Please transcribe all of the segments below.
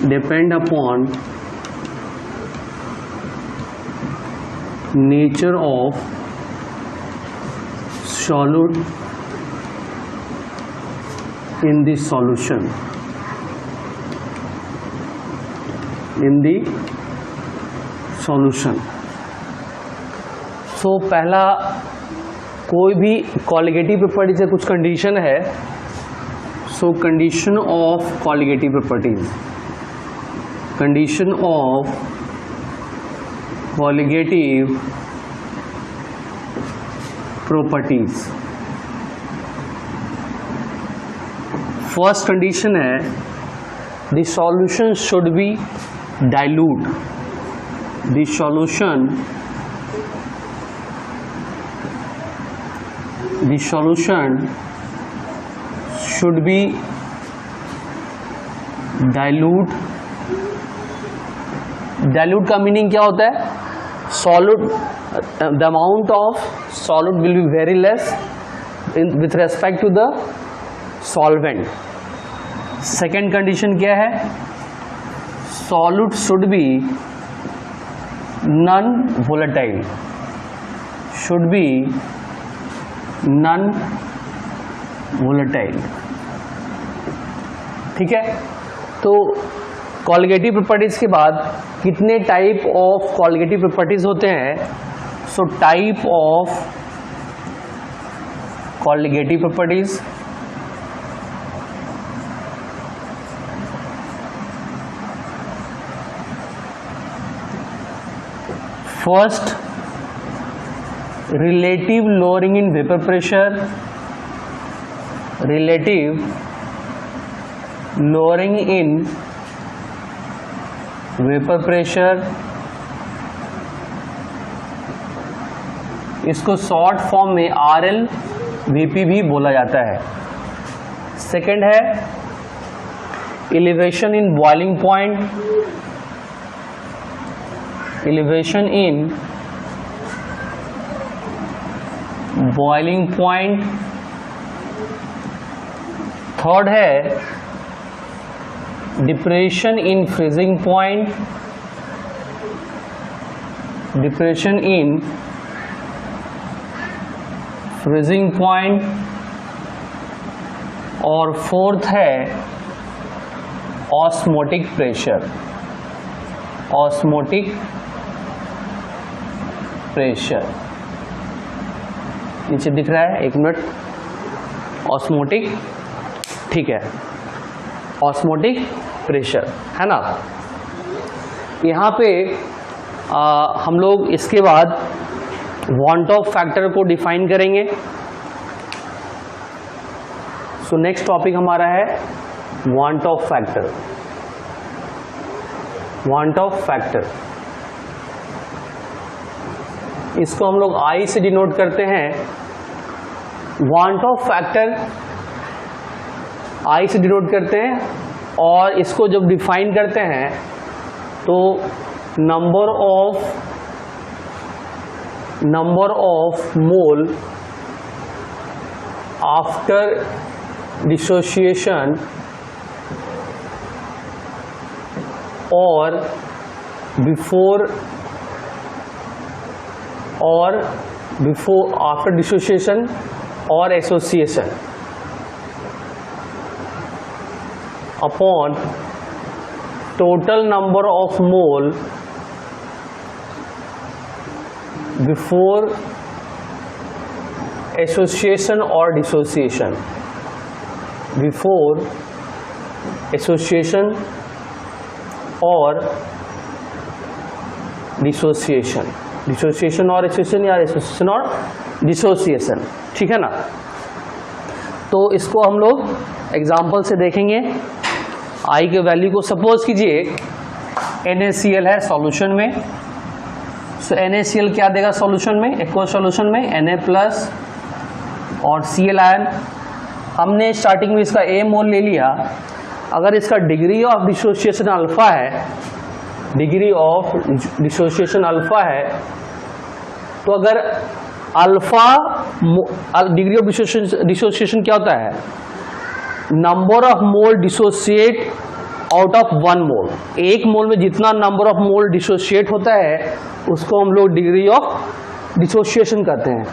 depend upon nature of solute in the solution, सो पहला कोई भी कॉलिगेटिव प्रॉपर्टी से कुछ कंडीशन है, so condition of colligative properties, condition of colligative properties. First condition है the solution should be dilute, the solution should be dilute। dilute का meaning क्या होता है? solute, the amount of solute will be very less with respect to the solvent। second condition क्या है? solute should be non volatile, should be non volatile. ठीक है, तो colligative properties के बाद कितने टाइप ऑफ कॉलिगेटिव प्रॉपर्टीज होते हैं? So type of colligative properties, first relative lowering in vapor pressure, relative lowering in vapor pressure, इसको short form में RL VP भी बोला जाता है। सेकंड है elevation in boiling point, elevation in boiling point. Third है depression in freezing point, depression in freezing point. और fourth है ऑस्मोटिक प्रेशर, ऑस्मोटिक प्रेशर नीचे दिख रहा है, एक मिनट, ऑस्मोटिक, ठीक है, ऑस्मोटिक प्रेशर है ना। यहाँ पे हम लोग इसके बाद वांट ऑफ फैक्टर को डिफाइन करेंगे। सो नेक्स्ट टॉपिक हमारा है want of factor, want of factor. इसको हम लोग I से डिनोट करते हैं। वांट ऑफ फैक्टर I से डिनोट करते हैं, और इसको जब डिफाइन करते हैं तो number of mole after dissociation और बिफोर आफ्टर डिसोसिएशन और association upon total number of mole before association और डिसोसिएशन, बिफोर एसोसिएशन और डिसोसिएशन, डिसोसिएशन और एसोसिएशन या एसोसिएशन और डिसोसिएशन, ठीक है ना। तो इसको हम लोग एग्जाम्पल से देखेंगे। I के वैल्यू को सपोज कीजिए NaCl है सॉल्यूशन में, सो NaCl क्या देगा सॉल्यूशन में, एक्वा सॉल्यूशन में Na प्लस और Cl आयन। हमने स्टार्टिंग में इसका A मोल ले लिया। अगर इसका डिग्री ऑफ डिसोसिएशन अल्फा है, डिग्री ऑफ डिसोसिएशन अल्फा है, तो अगर अल्फा डिग्री ऑफ डिसोसिएशन क्या होता है, number of mole dissociate out of one mole, एक मोल में जितना नंबर ऑफ मोल डिसोसिएट होता है उसको हम लोग डिग्री ऑफ डिसोसिएशन कहते हैं।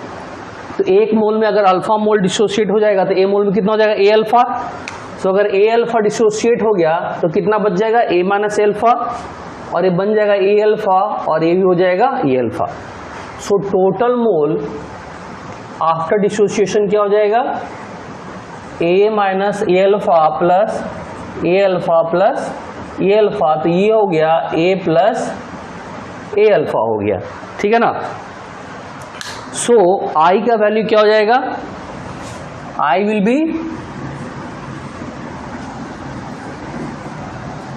तो एक मोल में अगर अल्फा मोल डिसोसिएट हो जाएगा तो ए मोल में कितना हो जाएगा, ए अल्फा। तो अगर ए अल्फा डिसोसिएट हो गया तो कितना बच जाएगा, ए माइनस अल्फा, और ये बन जाएगा ए अल्फा, और ये भी हो जाएगा a alpha. So total mole after dissociation क्या हो जाएगा, a minus A alpha plus A alpha plus A alpha, तो ये हो गया ए प्लस ए अल्फा हो गया, ठीक है ना। सो आई का वैल्यू क्या हो जाएगा, i will be,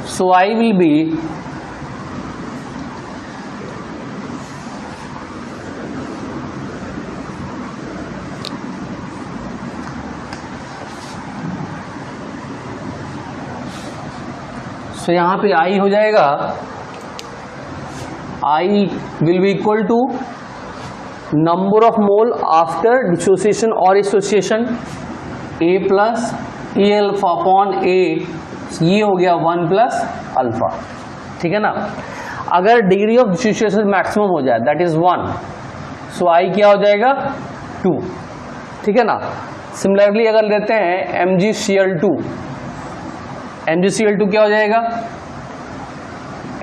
so i will be so यहां पे आई हो जाएगा, i will be equal to number of mole after dissociation और association, a plus A alpha upon a, ये हो गया 1 प्लस अल्फा, ठीक है ना। अगर डिग्री ऑफ डिसोसिएशन मैक्सिमम हो जाए दैट इज 1, सो आई क्या हो जाएगा 2, ठीक है ना। सिमिलरली अगर लेते हैं MgCl2, MgCl2 क्या हो जाएगा,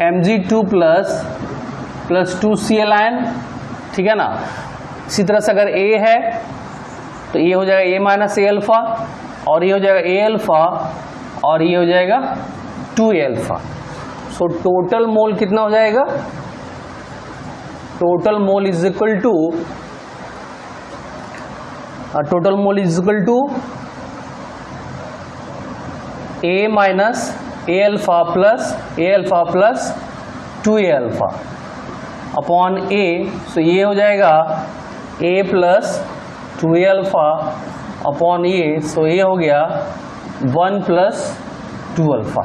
Mg2 प्लस 2Cl आयन, ठीक है ना। इसी तरह से अगर A है तो ये हो जाएगा A माइनस ए अल्फा, और ये हो जाएगा A अल्फा, और ये हो जाएगा 2A अल्फा। सो टोटल मोल कितना हो जाएगा, total mole is equal to A minus A alpha plus 2A alpha upon A, so ये हो जाएगा A plus 2A alpha upon A, so ये हो गया 1 प्लस 2 अल्फा,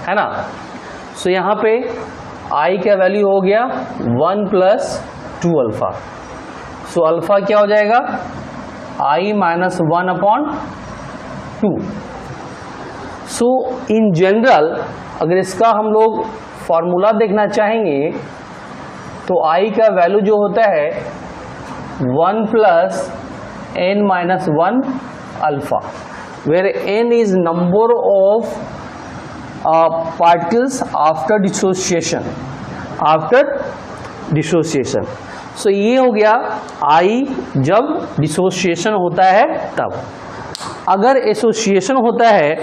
है ना। सो यहाँ पे I का वैल्यू हो गया 1 प्लस 2 अल्फा, सो अल्फा क्या हो जाएगा, I minus 1 upon 2। So in general अगर इसका हम लोग फॉर्मूला देखना चाहेंगे तो I का वैल्यू जो होता है 1 plus n minus 1 alpha, where n is number of particles after dissociation. So ये हो गया I जब डिसोसिएशन होता है तब। अगर एसोसिएशन होता है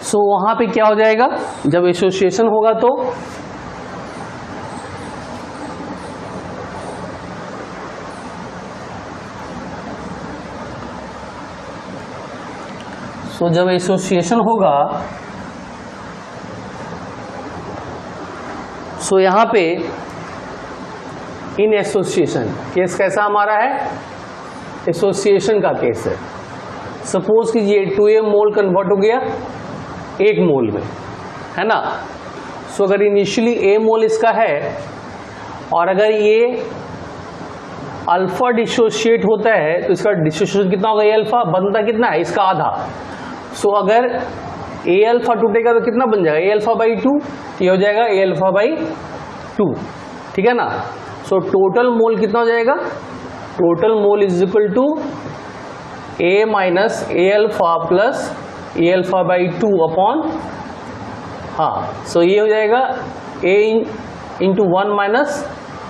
सो वहां पे क्या हो जाएगा, जब एसोसिएशन होगा तो जब एसोसिएशन होगा सो यहां पे इन एसोसिएशन केस कैसा हमारा है, एसोसिएशन का केस है। सपोज कीजिए 2A मोल कन्वर्ट हो गया 1 मोल में, है ना। सो अगर इनिशियली A मोल इसका है और अगर ये अल्फा डिसोशिएट होता है तो इसका डिसोशिएशन कितना होगा, A अल्फा बनता कितना है, इसका आधा। सो अगर A अल्फा टूटेगा तो कितना बन जाएगा, A अल्फा बाई 2, ये हो जाएगा A अल्फा बाई 2, ठीक है ना। सो टोटल मोल कितना हो जाएगा, total mole is equal to A minus A alpha plus A alpha by 2 upon, हाँ सो ये हो जाएगा A into 1 minus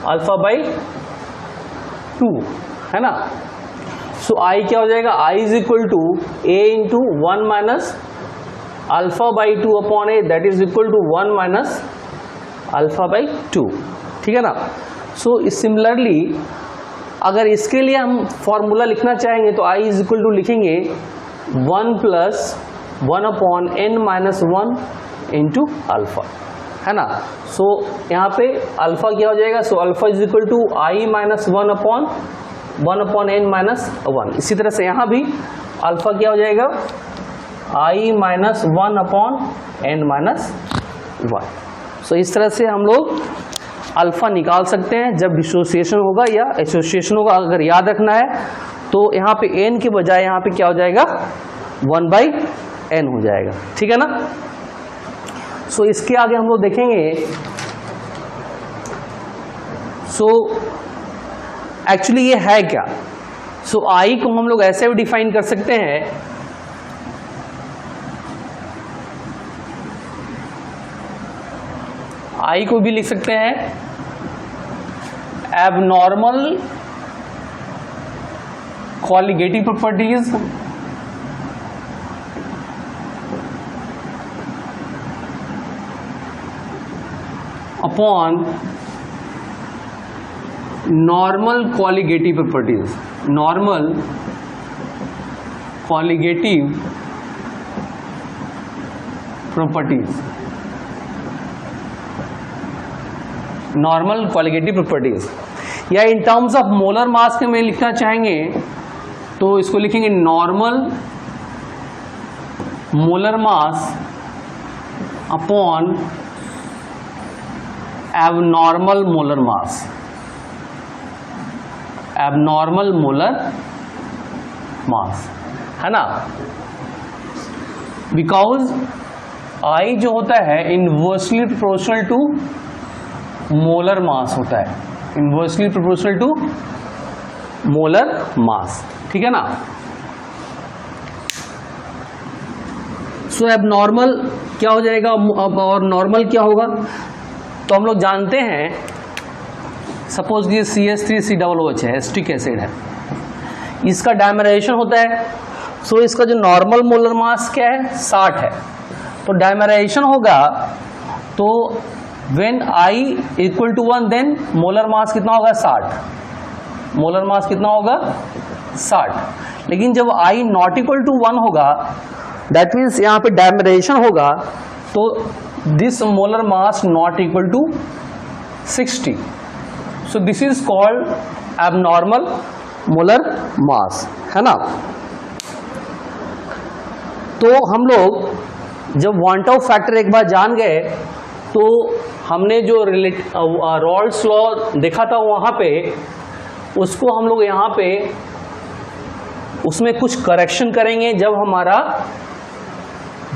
alpha by 2, है ना। सो I क्या हो जाएगा, I is equal to A into 1 minus alpha by 2 upon A, that is equal to 1 minus alpha by 2, ठीक है ना। सो सिमिलरली अगर इसके लिए हम फॉर्मूला लिखना चाहेंगे तो I इज इक्वल टू लिखेंगे 1 plus 1 upon n minus 1 into alpha, है ना। सो यहाँ पे अल्फा क्या हो जाएगा, so alpha is equal to I minus 1 upon n minus 1। इसी तरह से यहाँ भी अल्फा क्या हो जाएगा, I minus 1 upon n minus 1। सो इस तरह से हम लोग अल्फा निकाल सकते हैं जब डिसोसिएशन होगा या एसोसिएशन होगा। अगर याद रखना है तो यहाँ पे n के बजाय यहाँ पे क्या हो जाएगा, 1/n हो जाएगा, ठीक है ना। सो इसके आगे हम लोग देखेंगे, सो एक्चुअली ये है क्या। सो आई को हम लोग ऐसे भी डिफाइन कर सकते हैं, आई को भी लिख सकते हैं abnormal colligative properties upon normal colligative properties, normal colligative properties, normal colligative properties, या in terms of molar mass के में लिखना चाहेंगे तो इसको लिखेंगे normal molar mass upon abnormal molar mass, abnormal molar mass, है ना। बिकॉज आई जो होता है inversely proportional to molar mass होता है, inversely proportional to molar mass, ठीक है ना। सो एबनॉर्मल क्या हो जाएगा और नॉर्मल क्या होगा, तो हम लोग जानते हैं सपोज कि CH3COOH है, एसिटिक एसिड है, इसका डायमेराइजेशन होता है। सो इसका जो नॉर्मल मोलर मास क्या है 60 है, तो डायमेराइजेशन होगा तो when I equal to 1 then molar mass कितना होगा 60, मोलर मास कितना होगा 60। लेकिन जब I नॉट इक्वल टू 1 होगा दैट मीन्स यहाँ पे डायमेराइजेशन होगा तो this molar mass not equal to 60, so this is called abnormal molar mass, है ना। तो हम लोग जब वांट ऑफ फैक्टर एक बार जान गए तो हमने जो रॉल्स लॉ देखा था वहाँ पे उसको हम लोग यहाँ पे उसमें कुछ करेक्शन करेंगे जब हमारा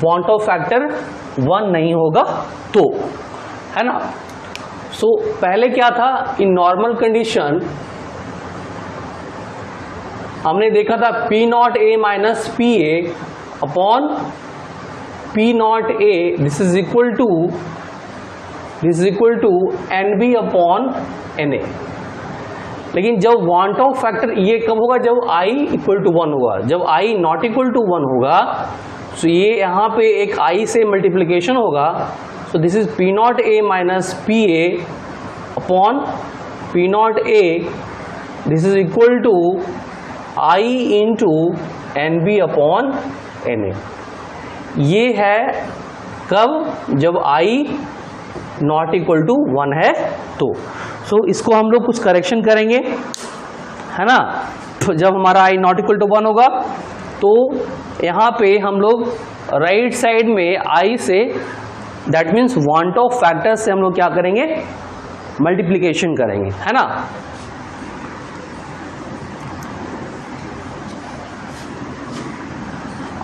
वांट ऑफ फैक्टर 1 नहीं होगा तो, है ना। सो पहले क्या था, इन नॉर्मल कंडीशन हमने देखा था P0A minus PA upon P0A, this is equal to NB upon NA। लेकिन जब वांट ऑफ फैक्टर ये कब होगा, जब I इक्वल टू 1 होगा। जब I नॉट इक्वल टू 1 होगा तो ये यहाँ पे एक I से मल्टीप्लिकेशन होगा, so this is P0A minus PA upon P0A, this is equal to I into NB upon NA। ये है कब, जब I नॉट इक्वल टू 1 है तो। सो इसको हम लोग कुछ करेक्शन करेंगे, है ना। तो जब हमारा I नॉट इक्वल टू 1 होगा तो यहाँ पे हम लोग राइट साइड में I say that means want of factor से हम लोग क्या करेंगे, मल्टीप्लिकेशन करेंगे, है ना।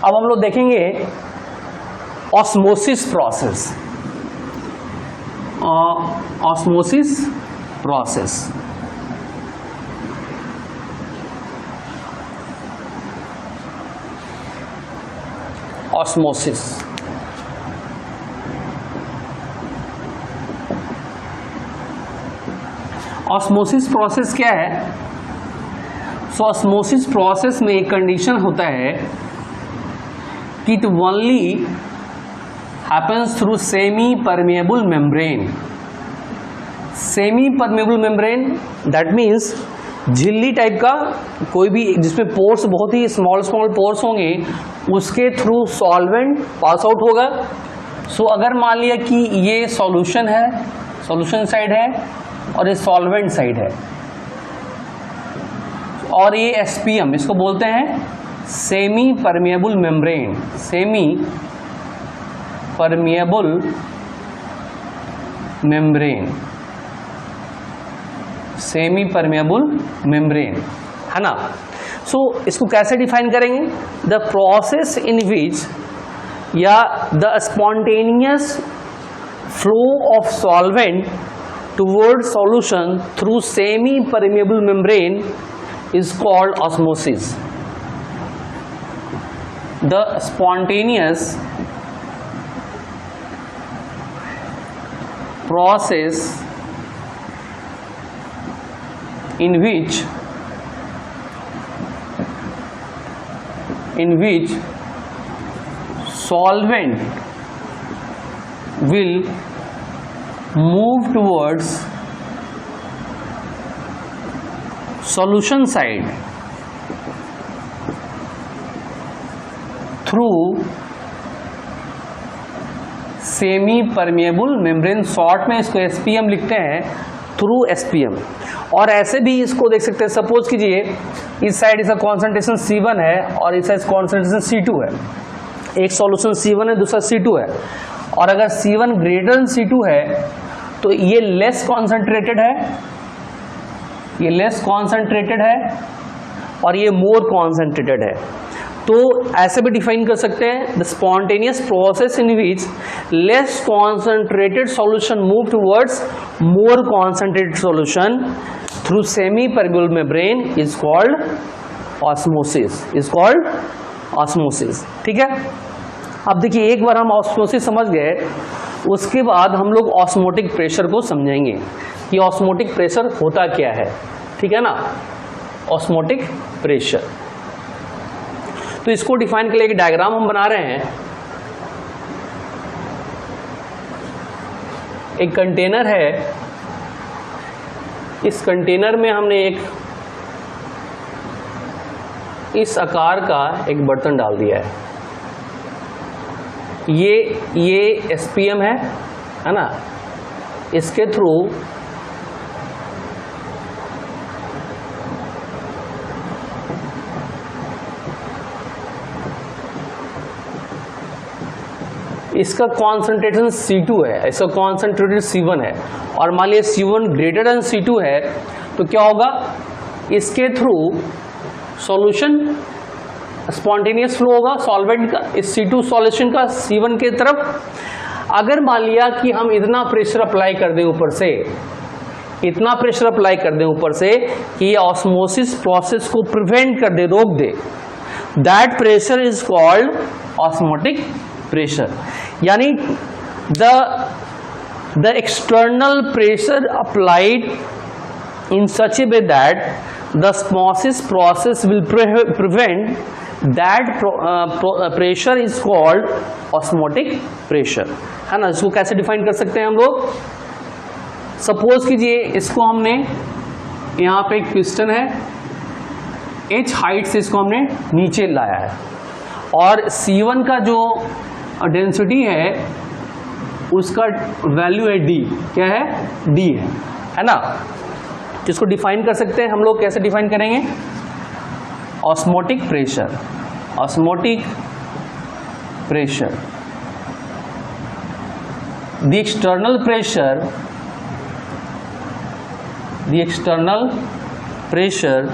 अब हम लोग देखेंगे osmosis process, osmosis process. Osmosis osmosis process क्या है। सो ऑस्मोसिस प्रोसेस में एक कंडीशन होता है कि it only happens through semi permeable membrane. Semi permeable membrane that means झिल्ली टाइप का कोई भी जिसमें पोर्स बहुत ही स्मॉल पोर्स होंगे उसके थ्रू सॉल्वेंट पास आउट होगा। सो अगर मान लिया कि ये सॉल्यूशन है, सॉल्यूशन साइड है और ये सॉल्वेंट साइड है और ये एसपीएम, इसको बोलते हैं semi permeable membrane. Semi permeable membrane, semi permeable membrane, है ना। सो इसको कैसे डिफाइन करेंगे? द प्रोसेस इन विच या the spontaneous flow of solvent toward solution through semi permeable membrane is called osmosis. The spontaneous process in which solvent will move towards solution side through semi permeable membrane, short में इसको SPM लिखते हैं, through SPM. और ऐसे भी इसको देख सकते हैं, सपोज कीजिए इस साइड इसका कॉन्सेंट्रेशन C1 है और इस साइड कॉन्सेंट्रेशन C2 है, एक सॉल्यूशन C1 है दूसरा C2 है, और अगर C1 ग्रेटर देन C2 है तो ये लेस कॉन्सेंट्रेटेड है, ये लेस कॉन्सेंट्रेटेड है और ये मोर कॉन्सेंट्रेटेड है। तो ऐसे भी डिफाइन कर सकते हैं, the spontaneous process in which less concentrated solution move towards more concentrated solution through semi permeable membrane is called osmosis, is called osmosis. ठीक है, अब देखिए एक बार हम ऑस्मोसिस समझ गए, उसके बाद हम लोग ऑस्मोटिक प्रेशर को समझेंगे कि ऑस्मोटिक प्रेशर होता क्या है। ठीक है ना, ऑस्मोटिक प्रेशर। तो इसको डिफाइन के लिए एक डायग्राम हम बना रहे हैं। एक कंटेनर है, इस कंटेनर में हमने एक इस आकार का एक बर्तन डाल दिया है। ये एसपीएम है ना, इसके थ्रू इसका कॉन्सेंट्रेशन C2 है, इसका कॉन्सेंट्रेटेड C1 है, और मान लिया C1 ग्रेटर देन C2 है, तो क्या होगा, इसके थ्रू सॉल्यूशन स्पॉन्टेनियस फ्लो होगा सॉल्वेंट का, इस C2 सॉल्यूशन का C1 के तरफ। अगर मान लिया कि हम इतना प्रेशर अप्लाई कर दें ऊपर से, इतना प्रेशर अप्लाई कर दें ऊपर से कि ये ऑस्मोसिस प्रोसेस को प्रिवेंट कर दे, रोक दे, that pressure is called osmotic pressure. यानी the external pressure applied in such a way that the osmosis process will prevent that pressure is called osmotic pressure, है ना। इसको कैसे डिफाइन कर सकते हैं हम लोग? सपोज कीजिए इसको हमने यहाँ पे एक पिस्टन है, h हाइट से इसको हमने नीचे लाया है, और C1 का जो डेंसिटी है उसका वैल्यू है D, क्या है, D है ना। इसको डिफाइन कर सकते हैं हम लोग, कैसे डिफाइन करेंगे? Osmotic pressure, osmotic pressure, the external pressure, the external pressure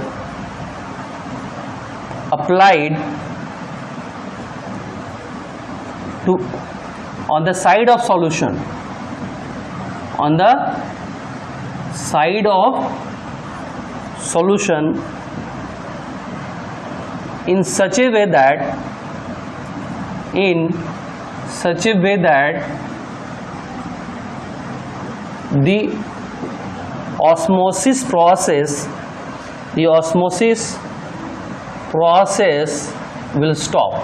applied to on the side of solution, on the side of solution in such a way that the osmosis process will stop,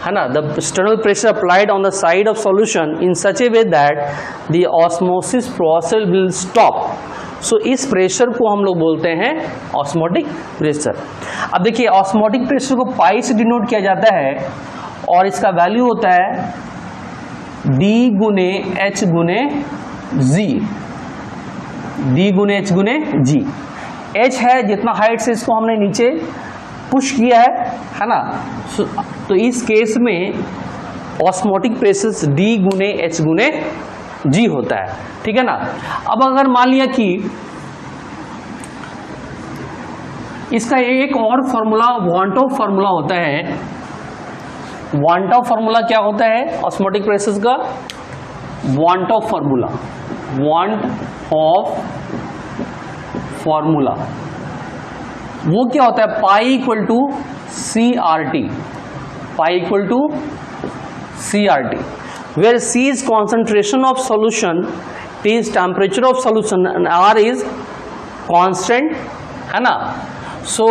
है ना। The external pressure applied on the side of solution in such a way that the osmosis process will stop. So इस pressure को हम लोग बोलते हैं osmotic pressure. अब देखिए ऑस्मोटिक प्रेशर को पाई से डिनोट किया जाता है, और इसका वैल्यू होता है D गुने H गुने G, D गुने H गुने G। H है जितना हाइट से इसको हमने नीचे पुश किया है ना। तो इस केस में ऑस्मोटिक प्रेशर D गुने H गुने G होता है, ठीक है ना। अब अगर मान लिया कि इसका एक और फॉर्मूला वांट ऑफ फार्मूला होता है। वांट ऑफ फार्मूला क्या होता है ऑस्मोटिक प्रेशर्स का? Want of formula, want of formula वो क्या होता है? Pi equal to C R T, pi equal to C R T, where C is concentration of solution, T is temperature of solution and R is constant, है ना। सो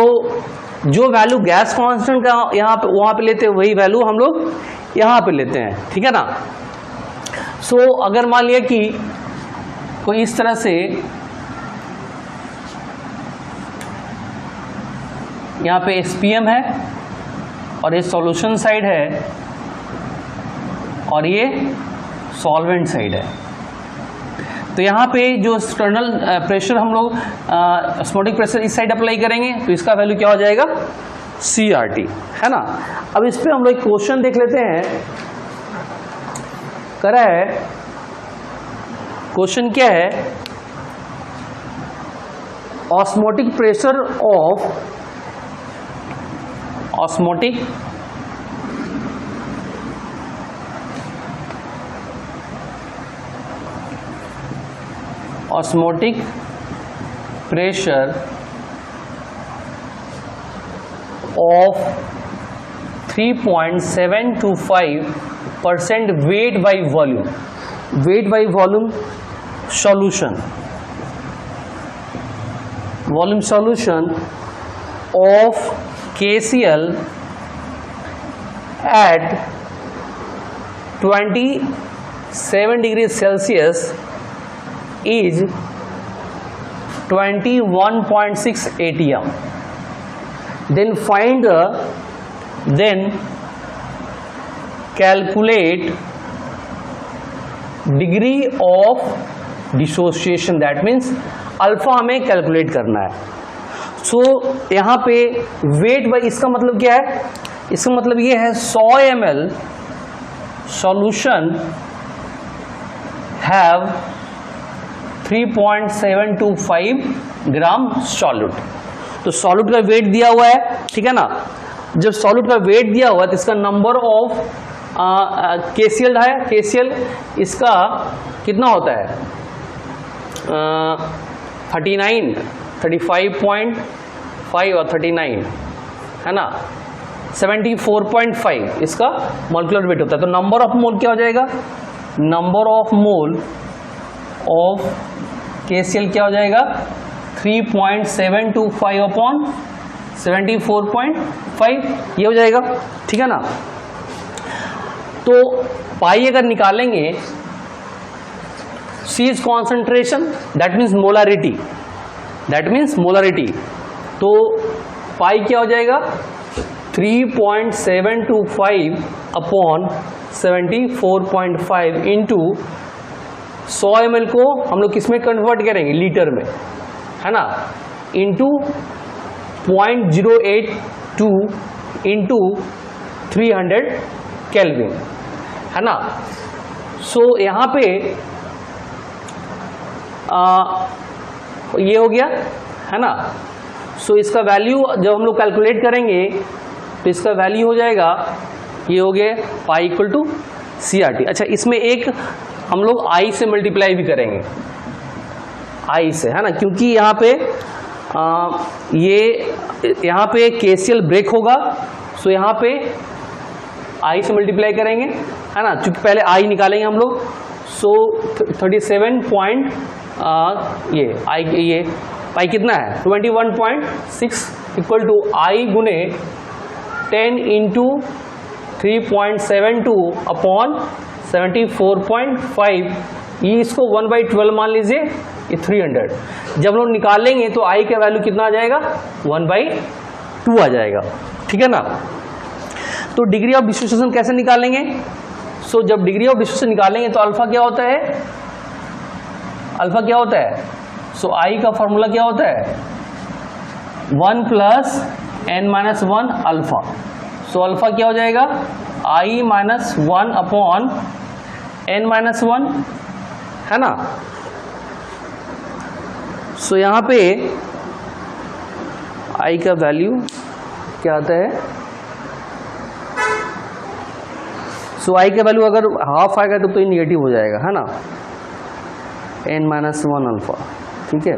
जो value gas constant का यहाँ पे वहाँ पे लेते हैं वही वैल्यू हम लोग यहाँ पे लेते हैं, ठीक है ना। सो अगर मान लिया कि कोई इस तरह से यहाँ पे SPM है और ये सॉल्यूशन साइड है और ये सॉल्वेंट साइड है, तो यहाँ पे जो एक्सटर्नल प्रेशर हम लोग ऑस्मोटिक प्रेशर इस साइड अप्लाई करेंगे तो इसका वैल्यू क्या हो जाएगा? CRT, है ना। अब इस पे हम लोग क्वेश्चन देख लेते हैं। करा है क्वेश्चन क्या है? Osmotic pressure of osmotic pressure of 3.725% weight by volume, weight by volume solution, volume solution of KCl at 27 degrees Celsius is 21.6 atm. Then find then calculate degree of dissociation, that means alpha हमें calculate करना है। सो यहाँ पे weight by, इसका मतलब क्या है? इसका मतलब ये है 100 ml solution have 3.725 gram solute. तो सॉल्यूट का वेट दिया हुआ है, ठीक है ना। जब सॉल्यूट का वेट दिया हुआ है तो इसका नंबर ऑफ KCl है, KCl इसका कितना होता है? 39, 35.5 और 39, है ना। 74.5 इसका मॉलिक्यूलर वेट होता है। तो नंबर ऑफ मोल क्या हो जाएगा? Number of mole of KCl क्या हो जाएगा? 3.725 अपॉन 74.5 ये हो जाएगा, ठीक है ना। तो पाई अगर निकालेंगे, C is concentration, that means molarity, that means molarity. तो पाई क्या हो जाएगा? 3.725 अपॉन 74.5 इंटू 100 ml को हम लोग किस में कन्वर्ट करेंगे? लीटर में, है ना। इंटू 0.082 इंटू 300 केल्विन, है ना। सो यहाँ पे ये हो गया, है ना। सो इसका वैल्यू जब हम लोग कैलकुलेट करेंगे तो इसका वैल्यू हो जाएगा, ये हो गया पाई इक्वल टू CRT। अच्छा, इसमें एक हम लोग I से मल्टीप्लाई भी करेंगे, I से, है ना, क्योंकि यहाँ पे यहाँ पे KCl ब्रेक होगा। सो यहाँ पे I से मल्टीप्लाई करेंगे, है ना, क्योंकि पहले I निकालेंगे हम लोग। सो 37 ये पाई कितना है? 21.6 इक्वल टू I गुने 10 इंटू 3.72 अपॉन 74.5, ये इसको 1/12 मान लीजिए, ये 300। जब लोग निकालेंगे तो I का वैल्यू कितना आ जाएगा? 1/2 आ जाएगा, ठीक है ना। तो डिग्री ऑफ डिसोसिएशन कैसे निकालेंगे? सो जब डिग्री ऑफ डिसोसिएशन निकालेंगे तो अल्फा क्या होता है? अल्फा क्या होता है? सो I का फॉर्मूला क्या होता है? 1 + n-1 अल्फा। सो अल्फा क्या हो जाएगा? I-1 अपॉन n-1, है ना। सो यहाँ पे आई का वैल्यू क्या आता है, सो आई का वैल्यू अगर हाफ आएगा तो ये निगेटिव हो जाएगा, है ना, n-1 अल्फा, ठीक है।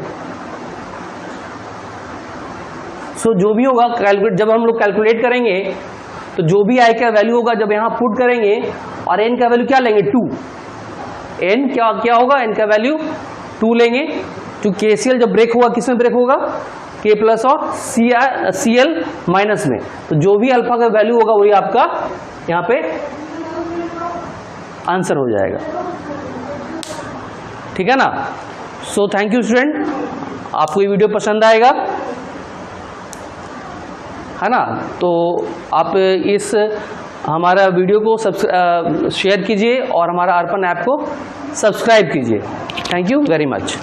सो जो भी होगा कैलकुलेट, जब हम लोग कैलकुलेट करेंगे तो जो भी आई का वैल्यू होगा जब यहाँ पुट करेंगे, और n का वैल्यू क्या लेंगे 2, n क्या होगा, n का वैल्यू 2 लेंगे, तो KCL जब ब्रेक होगा किस में ब्रेक होगा, K प्लस और Cl माइनस में, तो जो भी अल्फा का वैल्यू होगा वही आपका यहाँ पे आंसर हो जाएगा, ठीक है ना। सो थैंक यू स्टूडेंट, आपको ये वीडियो पसंद आएगा, है ना, तो आप इस हमारा वीडियो को शेयर कीजिए और हमारा अर्पण ऐप को सब्सक्राइब कीजिए। Thank you very much.